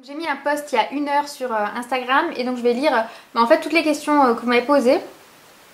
J'ai mis un post il y a 1 heure sur Instagram et donc je vais lire en fait toutes les questions que vous m'avez posées.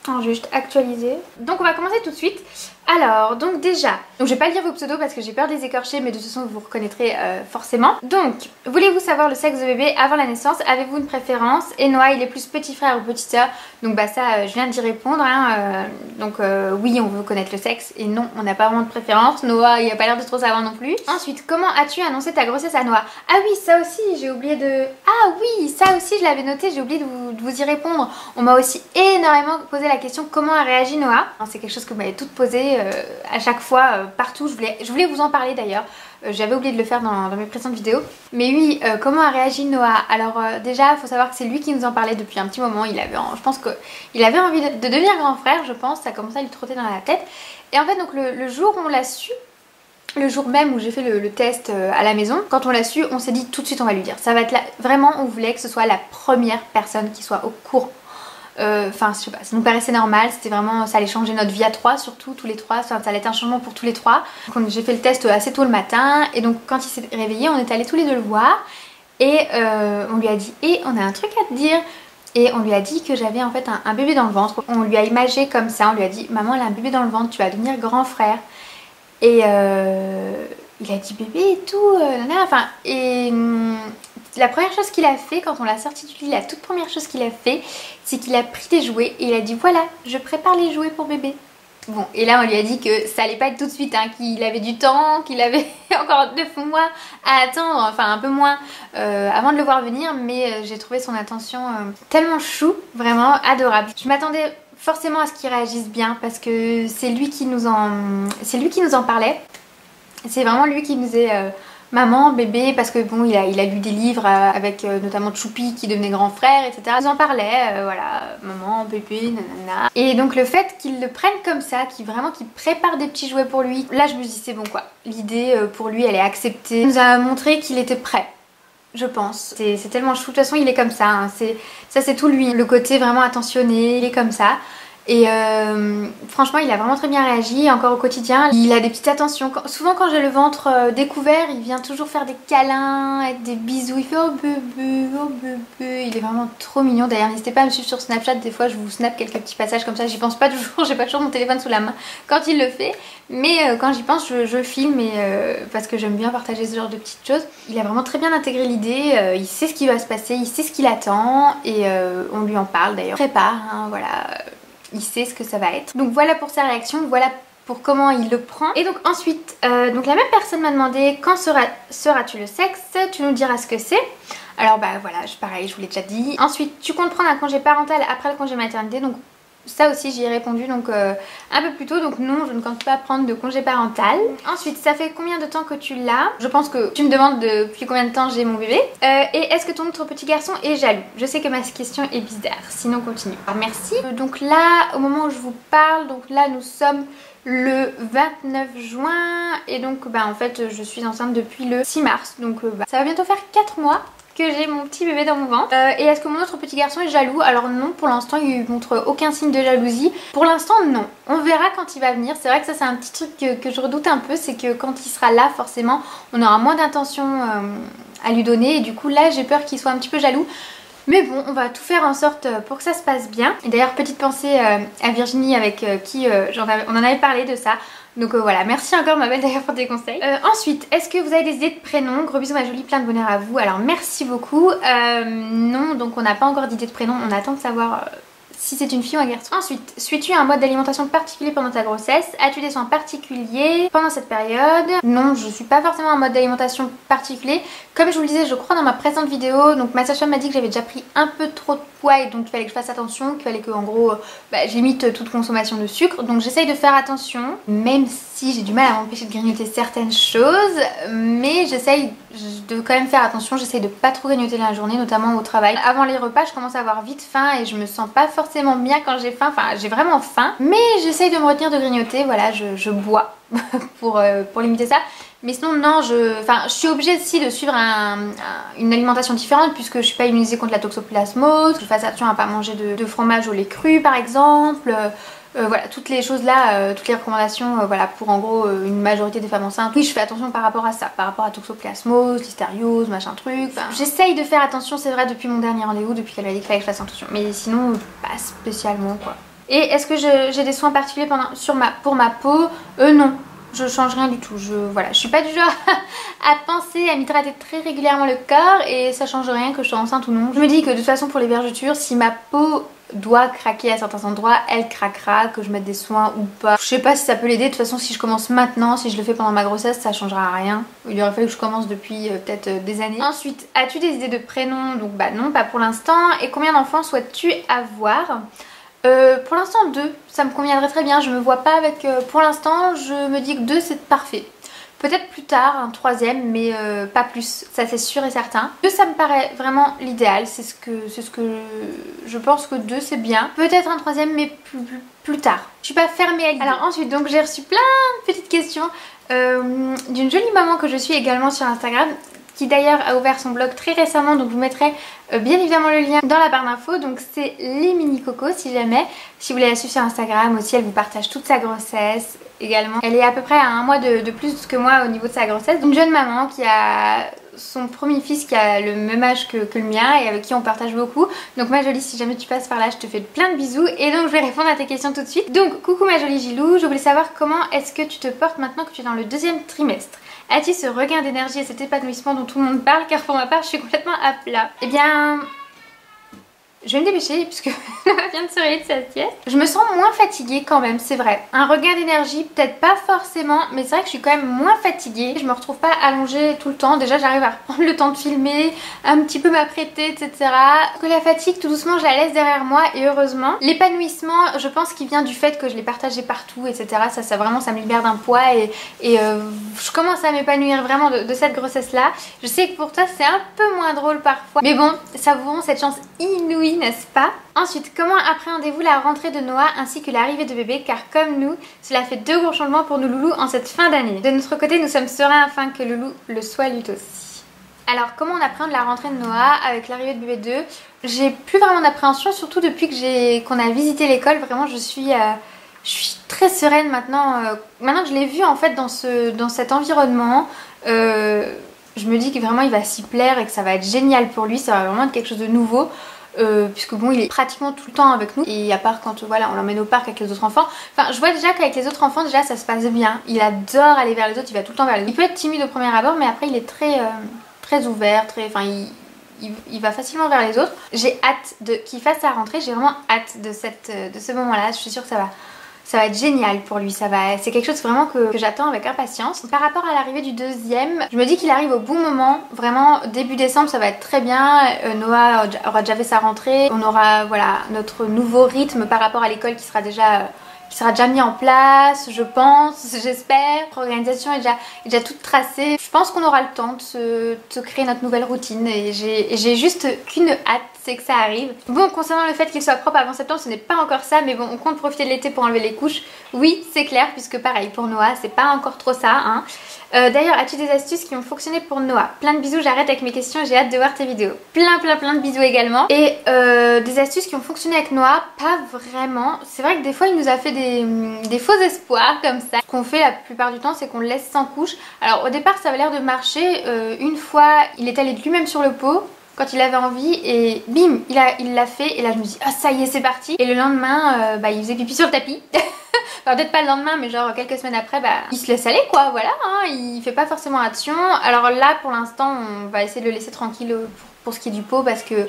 Alors, je vais juste actualiser. Donc on va commencer tout de suite. Alors, donc déjà, je vais pas lire vos pseudos parce que j'ai peur de les écorcher, mais de toute façon vous reconnaîtrez forcément. Donc, voulez-vous savoir le sexe de bébé avant la naissance? Avez-vous une préférence? Et Noah, il est plus petit frère ou petite soeur? Donc bah ça, je viens d'y répondre. Hein, donc oui, on veut connaître le sexe et non, on n'a pas vraiment de préférence. Noah, il a pas l'air de trop savoir non plus. Ensuite, comment as-tu annoncé ta grossesse à Noah? Ah oui, ça aussi, j'ai oublié de... Ah oui, ça aussi, je l'avais noté, j'ai oublié de vous y répondre. On m'a aussi énormément posé la question comment a réagi Noah. C'est quelque chose que vous m'avez toutes posé à chaque fois, partout. Je voulais vous en parler d'ailleurs. J'avais oublié de le faire dans mes précédentes vidéos. Mais oui, comment a réagi Noah? Alors déjà, il faut savoir que c'est lui qui nous en parlait depuis un petit moment. Je pense qu'il avait envie de devenir grand frère, je pense. Ça commençait à lui trotter dans la tête. Et en fait, donc le jour où on l'a su, le jour même où j'ai fait le test à la maison, quand on l'a su, on s'est dit tout de suite on va lui dire. Ça va être là, vraiment on voulait que ce soit la première personne qui soit au courant. Enfin je sais pas, ça nous paraissait normal, c'était vraiment, ça allait changer notre vie à trois, surtout tous les trois, ça allait être un changement pour tous les trois. J'ai fait le test assez tôt le matin et donc quand il s'est réveillé on est allés tous les deux le voir et on lui a dit on a un truc à te dire. Et on lui a dit que j'avais en fait un bébé dans le ventre. On lui a imagé comme ça, on lui a dit maman elle a un bébé dans le ventre, tu vas devenir grand frère. Et il a dit bébé et tout, enfin, et la première chose qu'il a fait quand on l'a sorti du lit, la toute première chose qu'il a fait, c'est qu'il a pris des jouets et il a dit voilà, je prépare les jouets pour bébé. Bon, et là on lui a dit que ça allait pas être tout de suite, hein, qu'il avait du temps, qu'il avait encore 9 mois à attendre, enfin un peu moins avant de le voir venir, mais j'ai trouvé son attention tellement chou, vraiment adorable. Je m'attendais forcément à ce qu'il réagisse bien parce que c'est lui qui nous en parlait. C'est vraiment lui qui nous disait maman, bébé, parce que bon il a lu des livres avec notamment Choupi qui devenait grand frère, etc. Il nous en parlait, voilà, maman, bébé, nanana. Et donc le fait qu'il le prenne comme ça, qu'il prépare des petits jouets pour lui, là je me dis c'est bon quoi. L'idée pour lui elle est acceptée. Il nous a montré qu'il était prêt. Je pense. C'est tellement chou. De toute façon, il est comme ça. Hein. Ça, c'est tout lui. Le côté vraiment attentionné, il est comme ça. Et franchement, il a vraiment très bien réagi. Encore au quotidien, il a des petites attentions. Souvent, quand j'ai le ventre découvert, il vient toujours faire des câlins, avec des bisous. Il fait oh bébé, oh bébé. Il est vraiment trop mignon. D'ailleurs, n'hésitez pas à me suivre sur Snapchat. Des fois, je vous snap quelques petits passages comme ça. J'y pense pas toujours. J'ai pas toujours mon téléphone sous la main quand il le fait. Mais quand j'y pense, je filme parce que j'aime bien partager ce genre de petites choses. Il a vraiment très bien intégré l'idée. Il sait ce qui va se passer, il sait ce qu'il attend et on lui en parle d'ailleurs. Il prépare, hein, voilà. Il sait ce que ça va être. Donc voilà pour sa réaction, voilà pour comment il le prend. Et donc ensuite, donc la même personne m'a demandé quand seras-tu le sexe? Tu nous diras ce que c'est. Alors bah voilà, pareil, je vous l'ai déjà dit. Ensuite, tu comptes prendre un congé parental après le congé maternité. Donc ça aussi j'y ai répondu donc un peu plus tôt, donc non je ne compte pas prendre de congé parental. Ensuite, ça fait combien de temps que tu l'as? Je pense que tu me demandes depuis combien de temps j'ai mon bébé. Et est-ce que ton autre petit garçon est jaloux? Je sais que ma question est bizarre, sinon continue. Alors, merci. Donc là, au moment où je vous parle, donc là nous sommes le 29 juin et donc bah en fait je suis enceinte depuis le 6 mars. Donc ça va bientôt faire 4 mois que j'ai mon petit bébé dans mon ventre. Et est-ce que mon autre petit garçon est jaloux? Alors non, pour l'instant il montre aucun signe de jalousie. Pour l'instant non, on verra quand il va venir. C'est vrai que ça c'est un petit truc que je redoute un peu, c'est que quand il sera là forcément on aura moins d'intention à lui donner et du coup là j'ai peur qu'il soit un petit peu jaloux. Mais bon, on va tout faire en sorte pour que ça se passe bien. Et d'ailleurs, petite pensée à Virginie avec qui on en avait parlé de ça. Donc voilà, merci encore ma belle d'ailleurs pour tes conseils. Ensuite, est-ce que vous avez des idées de prénoms? Gros bisous ma jolie, plein de bonheur à vous. Alors merci beaucoup. Non, donc on n'a pas encore d'idée de prénom, on attend de savoir si c'est une fille ou un garçon. Ensuite, suis-tu un mode d'alimentation particulier pendant ta grossesse? As-tu des soins particuliers pendant cette période? Non, je suis pas forcément en mode d'alimentation particulier. Comme je vous le disais, je crois dans ma précédente vidéo, donc ma sage-femme m'a dit que j'avais déjà pris un peu trop de poids et donc il fallait que je fasse attention, qu'il fallait que en gros j'évite toute consommation de sucre. Donc j'essaye de faire attention, même si j'ai du mal à m'empêcher de grignoter certaines choses, mais j'essaye de quand même faire attention, j'essaye de pas trop grignoter la journée, notamment au travail. Avant les repas, je commence à avoir vite faim et je me sens pas forcément bien quand j'ai faim, enfin j'ai vraiment faim, mais j'essaye de me retenir de grignoter, voilà, je bois pour limiter ça. Mais sinon non, je suis obligée aussi de suivre une alimentation différente puisque je suis pas immunisée contre la toxoplasmose, que je fasse attention à pas manger de fromage au lait cru par exemple. Voilà, toutes les choses là, toutes les recommandations, voilà, pour en gros une majorité des femmes enceintes. Oui, je fais attention par rapport à ça, par rapport à toxoplasmose, listériose, machin truc. Enfin, j'essaye de faire attention, c'est vrai, depuis mon dernier rendez-vous, depuis qu'elle m'a dit qu'il fallait que je fasse attention. Mais sinon, pas spécialement quoi. Et est-ce que j'ai des soins particuliers pour ma peau? Non. Je change rien du tout, voilà, je suis pas du genre à penser à m'hydrater très régulièrement le corps et ça change rien que je sois enceinte ou non. Je me dis que de toute façon pour les vergetures, si ma peau doit craquer à certains endroits, elle craquera, que je mette des soins ou pas. Je sais pas si ça peut l'aider, de toute façon si je commence maintenant, si je le fais pendant ma grossesse, ça changera rien. Il aurait fallu que je commence depuis peut-être des années. Ensuite, as-tu des idées de prénoms? Donc bah non, pas pour l'instant. Et combien d'enfants souhaites-tu avoir? Pour l'instant 2, ça me conviendrait très bien, je me vois pas avec... pour l'instant je me dis que 2 c'est parfait. Peut-être plus tard un 3e mais pas plus, ça c'est sûr et certain. 2 ça me paraît vraiment l'idéal, c'est ce que je pense que 2 c'est bien. Peut-être un 3e mais plus tard. Je suis pas fermée à l'idée. Alors ensuite donc j'ai reçu plein de petites questions d'une jolie maman que je suis également sur Instagram, qui d'ailleurs a ouvert son blog très récemment, donc je vous mettrai bien évidemment le lien dans la barre d'infos. Donc c'est les mini cocos si jamais, si vous voulez la suivre sur Instagram aussi, elle vous partage toute sa grossesse également. Elle est à peu près à 1 mois de plus que moi au niveau de sa grossesse. Une jeune maman qui a son premier fils qui a le même âge que le mien et avec qui on partage beaucoup. Donc ma jolie, si jamais tu passes par là, je te fais plein de bisous et donc je vais répondre à tes questions tout de suite. Donc coucou ma jolie Gilou, je voulais savoir comment est-ce que tu te portes maintenant que tu es dans le 2e trimestre. As-tu ce regain d'énergie et cet épanouissement dont tout le monde parle? Car pour ma part je suis complètement à plat. Eh bien... je vais me dépêcher puisque elle vient de se réveiller de sa sieste. Je me sens moins fatiguée quand même, c'est vrai. Un regain d'énergie, peut-être pas forcément, mais c'est vrai que je suis quand même moins fatiguée. Je me retrouve pas allongée tout le temps. Déjà j'arrive à reprendre le temps de filmer, un petit peu m'apprêter, etc. Que la fatigue tout doucement je la laisse derrière moi et heureusement. L'épanouissement, je pense qu'il vient du fait que je l'ai partagé partout, etc. Ça vraiment ça me libère d'un poids et je commence à m'épanouir vraiment de cette grossesse là. Je sais que pour toi c'est un peu moins drôle parfois, mais bon, savourons cette chance inouïe, n'est-ce pas? Ensuite, comment appréhendez-vous la rentrée de Noah ainsi que l'arrivée de bébé? Car comme nous, cela fait 2 gros changements pour nos loulous en cette fin d'année. De notre côté, nous sommes sereins afin que le loulou le soit lui aussi. Alors, comment on appréhende la rentrée de Noah avec l'arrivée de bébé 2? J'ai plus vraiment d'appréhension, surtout depuis que qu'on a visité l'école. Vraiment, je suis très sereine maintenant. Maintenant que je l'ai vu en fait dans cet environnement, je me dis que vraiment il va s'y plaire et que ça va être génial pour lui. Ça va vraiment être quelque chose de nouveau. Puisque bon il est pratiquement tout le temps avec nous et à part quand voilà on l'emmène au parc avec les autres enfants, enfin je vois déjà qu'avec les autres enfants déjà ça se passe bien, il adore aller vers les autres, il va tout le temps vers les autres. Il peut être timide au premier abord mais après il est très ouvert, enfin il va facilement vers les autres. J'ai hâte qu'il fasse sa rentrée, j'ai vraiment hâte de ce moment là, je suis sûre que ça va être génial pour lui, c'est quelque chose vraiment que j'attends avec impatience. Par rapport à l'arrivée du 2e, je me dis qu'il arrive au bon moment, vraiment début décembre ça va être très bien. Noah aura déjà fait sa rentrée, on aura voilà notre nouveau rythme par rapport à l'école qui sera déjà mis en place, je pense, j'espère. L'organisation est déjà toute tracée. Je pense qu'on aura le temps de se créer notre nouvelle routine et j'ai juste qu'une hâte, c'est que ça arrive. Bon, concernant le fait qu'il soit propre avant septembre, ce n'est pas encore ça, mais bon, on compte profiter de l'été pour enlever les couches. Oui, c'est clair, puisque pareil, pour Noah, c'est pas encore trop ça, hein. D'ailleurs, as-tu des astuces qui ont fonctionné pour Noah? Plein de bisous, j'arrête avec mes questions, j'ai hâte de voir tes vidéos. Plein de bisous également. Et des astuces qui ont fonctionné avec Noah, pas vraiment. C'est vrai que des fois, il nous a fait des faux espoirs comme ça. Ce qu'on fait la plupart du temps, c'est qu'on le laisse sans couche. Alors au départ, ça avait l'air de marcher. Une fois, il est allé de lui-même sur le pot quand il avait envie et bim, il l'a fait et là je me dis ah ça y est c'est parti. Et le lendemain il faisait pipi sur le tapis. Enfin peut-être pas le lendemain mais genre quelques semaines après il se laisse aller quoi, voilà hein, il fait pas forcément attention. Alors là pour l'instant on va essayer de le laisser tranquille pour ce qui est du pot parce que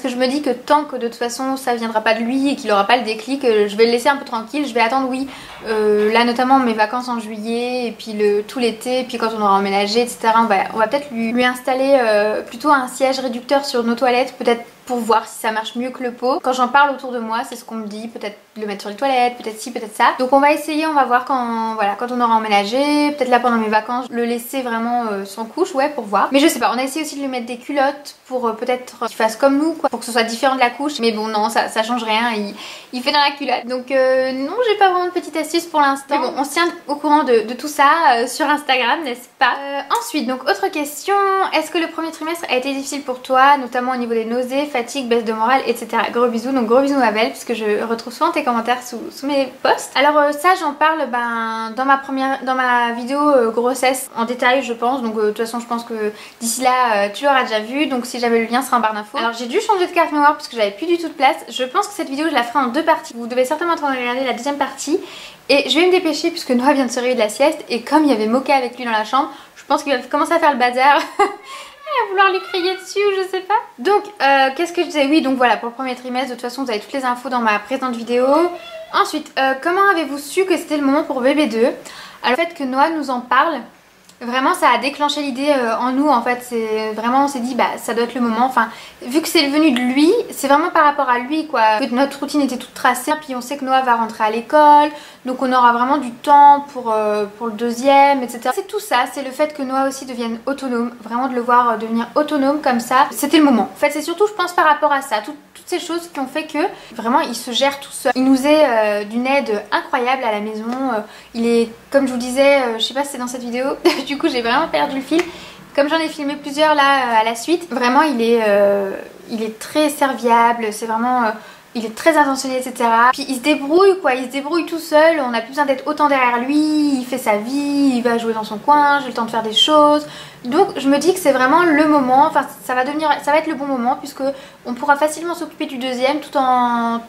je me dis que tant que de toute façon ça viendra pas de lui et qu'il aura pas le déclic, je vais le laisser un peu tranquille, je vais attendre oui, là notamment mes vacances en juillet et puis tout l'été, et puis quand on aura emménagé etc. On va peut-être lui installer plutôt un siège réducteur sur nos toilettes, peut-être pour voir si ça marche mieux que le pot. Quand j'en parle autour de moi, c'est ce qu'on me dit, peut-être le mettre sur les toilettes, peut-être ci, peut-être ça. Donc on va essayer, on va voir quand on aura emménagé, peut-être là pendant mes vacances, le laisser vraiment sans couche, ouais, pour voir. Mais je sais pas, on a essayé aussi de lui mettre des culottes pour peut-être qu'il fasse comme nous, quoi, pour que ce soit différent de la couche. Mais bon, non, ça change rien, il fait dans la culotte. Donc non, j'ai pas vraiment de petite astuce pour l'instant. Mais bon, on se tient au courant de tout ça sur Instagram, n'est-ce pas? Ensuite, donc autre question, est-ce que le premier trimestre a été difficile pour toi, notamment au niveau des nausées? fatigue, baisse de morale, etc. Gros bisous, donc gros bisous ma belle, puisque je retrouve souvent tes commentaires sous mes posts. Alors ça j'en parle dans ma vidéo grossesse en détail je pense, donc de toute façon je pense que d'ici là tu l'auras déjà vu, donc si j'avais le lien ce sera en barre d'infos. Alors j'ai dû changer de carte mémoire parce que j'avais plus du tout de place. Je pense que cette vidéo je la ferai en 2 parties, vous devez certainement attendre de regarder la deuxième partie. Et je vais me dépêcher puisque Noah vient de se réveiller de la sieste et comme il y avait Mocha avec lui dans la chambre, je pense qu'il va commencer à faire le bazar. À vouloir lui crier dessus ou je sais pas. Donc qu'est-ce que je disais? Oui, donc voilà, pour le premier trimestre, de toute façon vous avez toutes les infos dans ma précédente vidéo. Ensuite, comment avez-vous su que c'était le moment pour bébé 2? Alors le fait que Noah nous en parle, vraiment ça a déclenché l'idée en nous en fait. C'est vraiment, on s'est dit bah ça doit être le moment. Enfin vu que c'est venu de lui, c'est vraiment par rapport à lui quoi. Notre routine était toute tracée, puis on sait que Noah va rentrer à l'école, donc on aura vraiment du temps pour le deuxième, etc. C'est tout ça, c'est le fait que Noah aussi devienne autonome, vraiment de le voir devenir autonome comme ça, c'était le moment. En fait c'est surtout je pense par rapport à ça, toutes ces choses qui ont fait que vraiment il se gère tout seul. Il nous est d'une aide incroyable à la maison, il est comme je vous disais, je sais pas si c'est dans cette vidéo, du coup j'ai vraiment perdu le fil. Comme j'en ai filmé plusieurs là à la suite, vraiment il est très serviable, c'est vraiment... il est très attentionné etc. Puis il se débrouille quoi, il se débrouille tout seul, on n'a plus besoin d'être autant derrière lui, il fait sa vie, il va jouer dans son coin, j'ai le temps de faire des choses. Donc je me dis que c'est vraiment le moment, enfin ça va être le bon moment puisque on pourra facilement s'occuper du deuxième tout en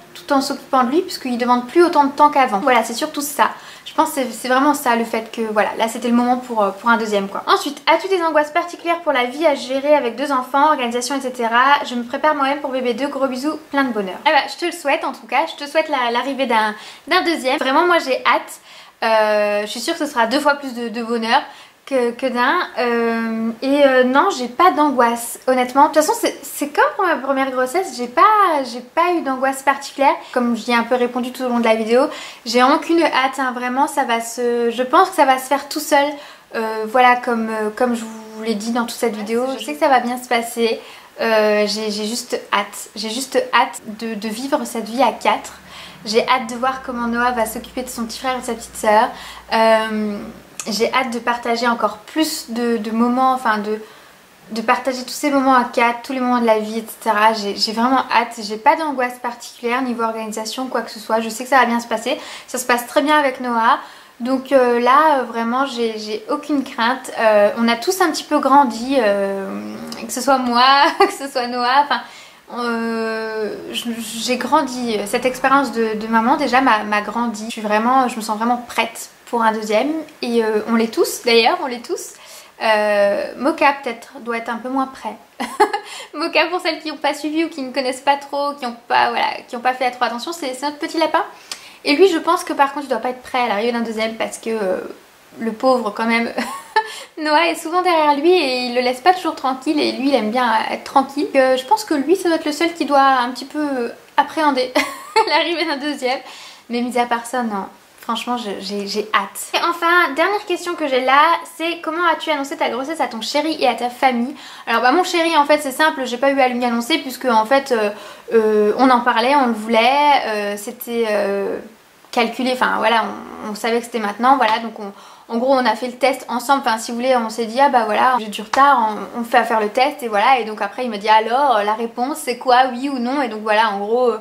s'occupant de lui puisqu'il demande plus autant de temps qu'avant. Voilà, c'est surtout ça. Je pense que c'est vraiment ça le fait que voilà, là c'était le moment pour un deuxième quoi. Ensuite, as-tu des angoisses particulières pour la vie à gérer avec 2 enfants, organisation etc. Je me prépare moi-même pour bébé 2, gros bisous, plein de bonheur. Eh ben, je te le souhaite en tout cas, je te souhaite l'arrivée d'un deuxième. Vraiment moi j'ai hâte, je suis sûre que ce sera 2 fois plus de bonheur que d'un non j'ai pas d'angoisse honnêtement. De toute façon c'est comme pour ma première grossesse, j'ai pas eu d'angoisse particulière. Comme j'y ai un peu répondu tout au long de la vidéo, j'ai aucune hâte hein, vraiment ça va je pense que ça va se faire tout seul. Voilà comme je vous l'ai dit dans toute cette vidéo, je sais que ça va bien se passer. J'ai juste hâte de vivre cette vie à 4. J'ai hâte de voir comment Noah va s'occuper de son petit frère et de sa petite sœur. J'ai hâte de partager encore plus de moments, enfin de partager tous ces moments à 4, tous les moments de la vie, etc. J'ai vraiment hâte, j'ai pas d'angoisse particulière niveau organisation, quoi que ce soit. Je sais que ça va bien se passer, ça se passe très bien avec Noah. Donc là, vraiment, j'ai aucune crainte. On a tous un petit peu grandi, que ce soit moi, que ce soit Noah, enfin... j'ai grandi, cette expérience de maman déjà m'a grandi. Je me sens vraiment prête pour un deuxième et on l'est tous d'ailleurs, on l'est tous. Mocha peut-être doit être un peu moins prêt. Mocha pour celles qui n'ont pas suivi ou qui ne connaissent pas trop, qui n'ont pas fait trop attention, c'est notre petit lapin. Et lui je pense que par contre il doit pas être prêt à l'arrivée d'un deuxième parce que le pauvre quand même... Noah est souvent derrière lui et il le laisse pas toujours tranquille et lui il aime bien être tranquille. Je pense que lui ça doit être le seul qui doit un petit peu appréhender l'arrivée d'un deuxième. Mais mis à part ça non, franchement j'ai hâte. Et enfin dernière question que j'ai là, c'est comment as-tu annoncé ta grossesse à ton chéri et à ta famille? Alors bah mon chéri en fait c'est simple, j'ai pas eu à lui annoncer puisque en fait on en parlait, on le voulait, c'était calculé, enfin voilà on savait que c'était maintenant, voilà donc en gros on a fait le test ensemble, enfin si vous voulez on s'est dit ah bah voilà j'ai du retard, on fait à faire le test et voilà, et donc après il me dit alors la réponse c'est quoi, oui ou non, et donc voilà en gros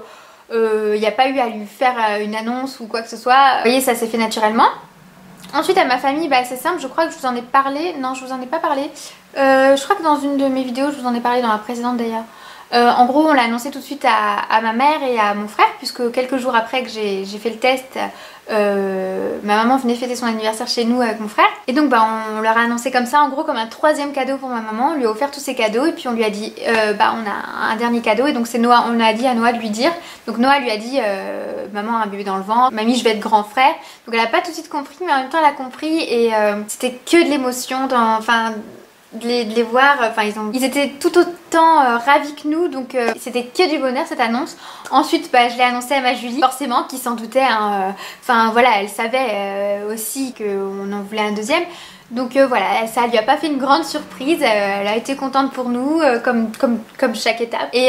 il n'y a pas eu à lui faire une annonce ou quoi que ce soit, vous voyez ça s'est fait naturellement. Ensuite à ma famille bah c'est simple, je crois que je vous en ai parlé, non je vous en ai pas parlé, je crois que dans une de mes vidéos je vous en ai parlé, dans la précédente d'ailleurs. En gros on l'a annoncé tout de suite à ma mère et à mon frère puisque quelques jours après que j'ai fait le test, ma maman venait fêter son anniversaire chez nous avec mon frère et donc bah on leur a annoncé comme ça en gros comme un 3e cadeau pour ma maman. On lui a offert tous ses cadeaux et puis on lui a dit bah on a un dernier cadeau et donc c'est Noah, on a dit à Noah de lui dire, donc Noah lui a dit maman a un bébé dans le ventre, mamie je vais être grand frère, donc elle a pas tout de suite compris mais en même temps elle a compris et c'était que de l'émotion, enfin de les voir, enfin ils étaient tout autant ravis que nous, donc c'était que du bonheur cette annonce. Ensuite bah, je l'ai annoncé à ma Julie, forcément qui s'en doutait, hein, enfin voilà elle savait aussi qu'on en voulait un deuxième, Donc voilà, ça lui a pas fait une grande surprise, elle a été contente pour nous comme chaque étape. Et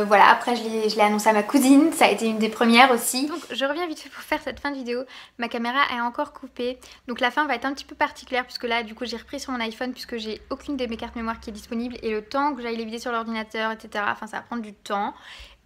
voilà, après je l'ai annoncé à ma cousine, ça a été une des premières aussi. Donc je reviens vite fait pour faire cette fin de vidéo, ma caméra est encore coupée. Donc la fin va être un petit peu particulière puisque là du coup j'ai repris sur mon iPhone puisque j'ai aucune de mes cartes mémoire qui est disponible. Et le temps que j'aille les vider sur l'ordinateur, etc. Enfin ça va prendre du temps.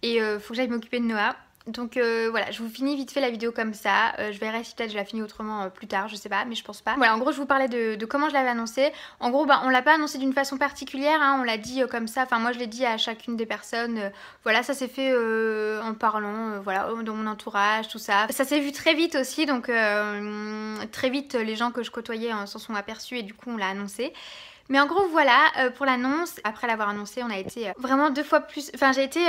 Et faut que j'aille m'occuper de Noah. Donc voilà, je vous finis vite fait la vidéo comme ça. Je verrai si peut-être je la finis autrement plus tard, je sais pas, mais je pense pas. Voilà, en gros je vous parlais de comment je l'avais annoncé. En gros bah, on l'a pas annoncé d'une façon particulière, hein, on l'a dit comme ça, enfin moi je l'ai dit à chacune des personnes. Voilà, ça s'est fait en parlant, voilà, dans mon entourage, tout ça. Ça s'est vu très vite aussi, donc très vite les gens que je côtoyais s'en sont aperçus et du coup on l'a annoncé. Mais en gros voilà, pour l'annonce, après l'avoir annoncé, on a été vraiment 2 fois plus... Enfin j'ai été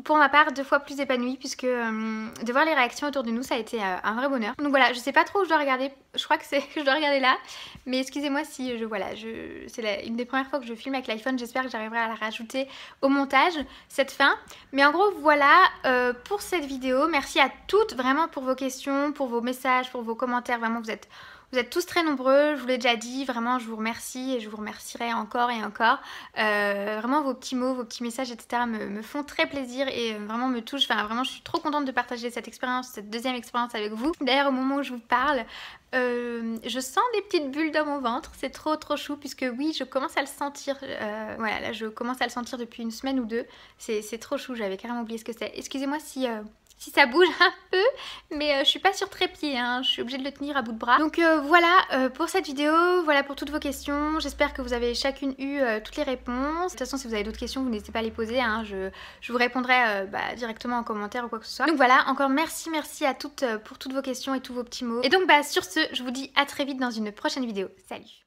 pour ma part 2 fois plus épanouie puisque de voir les réactions autour de nous ça a été un vrai bonheur. Donc voilà, je sais pas trop où je dois regarder, je crois que je dois regarder là. Mais excusez-moi si c'est une des premières fois que je filme avec l'iPhone, j'espère que j'arriverai à la rajouter au montage, cette fin. Mais en gros voilà pour cette vidéo, merci à toutes vraiment pour vos questions, pour vos messages, pour vos commentaires, vraiment vous êtes tous très nombreux, je vous l'ai déjà dit, vraiment je vous remercie et je vous remercierai encore et encore. Vraiment vos petits mots, vos petits messages, etc. me font très plaisir et vraiment me touchent. Enfin vraiment je suis trop contente de partager cette expérience, cette deuxième expérience avec vous. D'ailleurs au moment où je vous parle, je sens des petites bulles dans mon ventre, c'est trop chou puisque oui je commence à le sentir. Voilà, là je commence à le sentir depuis une semaine ou deux, c'est trop chou, j'avais carrément oublié ce que c'est. Excusez-moi si ça bouge un peu, mais je suis pas sur trépied, hein, je suis obligée de le tenir à bout de bras. Donc voilà pour cette vidéo, voilà pour toutes vos questions. J'espère que vous avez chacune eu toutes les réponses. De toute façon si vous avez d'autres questions vous n'hésitez pas à les poser, hein. Je vous répondrai directement en commentaire ou quoi que ce soit. Donc voilà, encore merci à toutes pour toutes vos questions et tous vos petits mots. Et donc sur ce, je vous dis à très vite dans une prochaine vidéo. Salut!